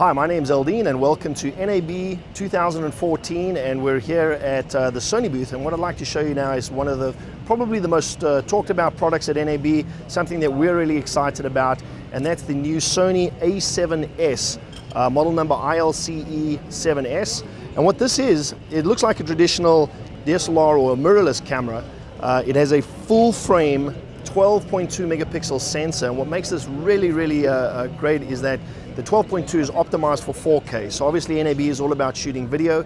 Hi, my name's Eldine and welcome to NAB 2014, and we're here at the Sony booth, and what I'd like to show you now is one of the probably the most talked about products at NAB, something that we're really excited about, and that's the new Sony A7S, model number ILCE7S. And what this is, it looks like a traditional DSLR or a mirrorless camera. It has a full frame 12.2 megapixel sensor, and what makes this really great is that the 12.2 is optimized for 4K. So obviously NAB is all about shooting video.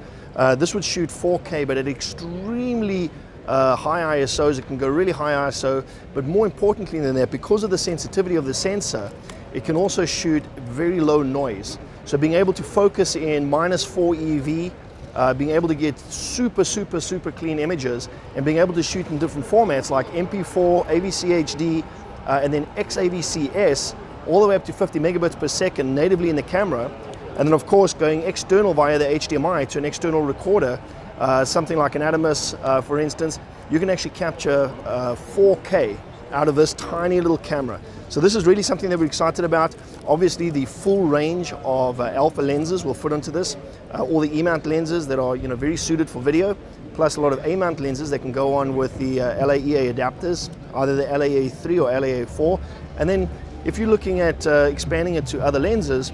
This would shoot 4K, but at extremely high ISOs. It can go really high ISO, but more importantly than that, because of the sensitivity of the sensor, it can also shoot very low noise. So being able to focus in -4 EV, being able to get super clean images, and being able to shoot in different formats like MP4, AVC HD, and then XAVCS, all the way up to 50 megabits per second natively in the camera. And then of course going external via the HDMI to an external recorder, something like an Adamus, for instance, you can actually capture 4K out of this tiny little camera. So this is really something that we're excited about. Obviously the full range of alpha lenses will fit onto this, all the E-mount lenses that are very suited for video, plus a lot of A-mount lenses that can go on with the LAEA adapters, either the LAA3 or LAA4. And then if you're looking at expanding it to other lenses,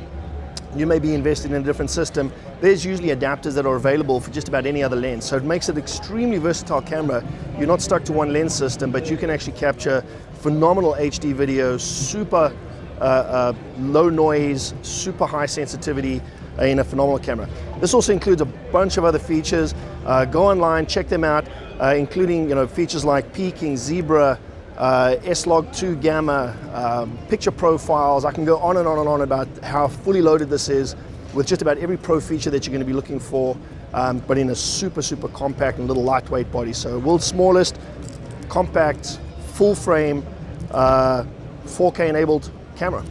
you may be invested in a different system. There's usually adapters that are available for just about any other lens. So it makes it an extremely versatile camera. You're not stuck to one lens system, but you can actually capture phenomenal HD video, super low noise, super high sensitivity in a phenomenal camera. This also includes a bunch of other features. Go online, check them out, including features like peaking, zebra, S-Log2 gamma, picture profiles. I can go on and on about how fully loaded this is, with just about every pro feature that you're going to be looking for, but in a super compact and little lightweight body. So world's smallest, compact, full frame, 4K enabled camera.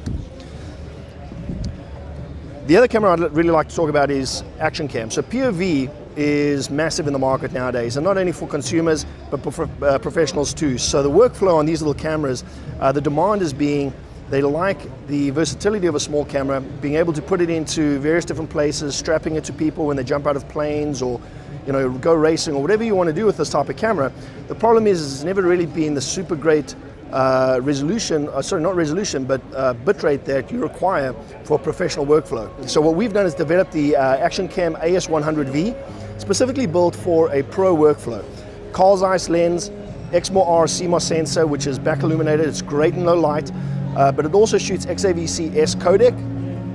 The other camera I'd really like to talk about is action cam. So POV is massive in the market nowadays, and not only for consumers but for professionals too. So the workflow on these little cameras, the demand is being, they like the versatility of a small camera, being able to put it into various different places, strapping it to people when they jump out of planes or go racing or whatever you want to do with this type of camera. The problem is it's never really been the super great resolution, sorry, not resolution, but bitrate that you require for professional workflow. So what we've done is develop the Action Cam AS100V, specifically built for a pro workflow. Carl Zeiss lens, Exmor R CMOS sensor, which is back illuminated. It's great in low light, but it also shoots XAVCS codec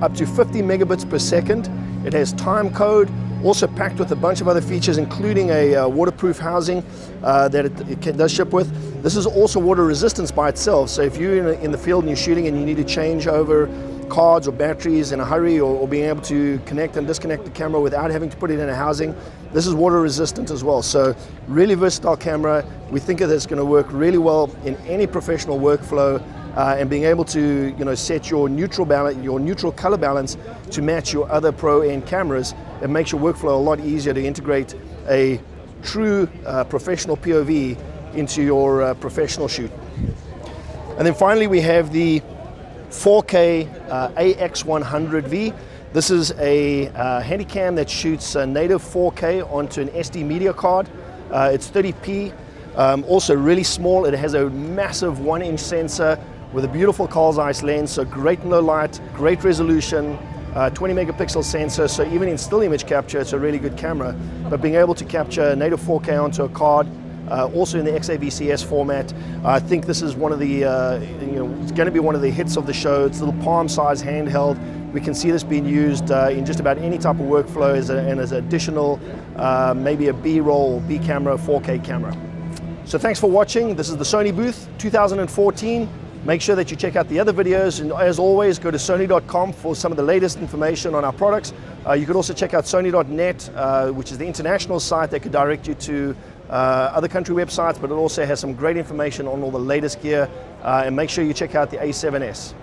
up to 50 megabits per second. It has time code, also packed with a bunch of other features, including a waterproof housing that it does ship with. This is also water resistance by itself, so if you're in the field and you're shooting and you need to change over cards or batteries in a hurry, or being able to connect and disconnect the camera without having to put it in a housing, this is water resistant as well. So really versatile camera. We think that it's going to work really well in any professional workflow, and being able to set your neutral balance, your neutral color balance to match your other pro end cameras. It makes your workflow a lot easier to integrate a true professional POV into your professional shoot. And then finally we have the 4K AX100V. This is a handycam that shoots native 4K onto an SD media card. It's 30p, also really small. It has a massive 1-inch sensor with a beautiful Carl Zeiss lens, so great in low light, great resolution, 20 megapixel sensor, so even in still image capture, it's a really good camera. But being able to capture native 4K onto a card, also in the XAVCS format, I think this is one of the, it's going to be one of the hits of the show. It's a little palm-sized handheld. We can see this being used in just about any type of workflow as an additional, maybe a B-roll or B-camera, 4K camera. So thanks for watching. This is the Sony booth 2014. Make sure that you check out the other videos, and as always, go to sony.com for some of the latest information on our products. You could also check out sony.net, which is the international site that could direct you to other country websites, but it also has some great information on all the latest gear. And make sure you check out the A7S.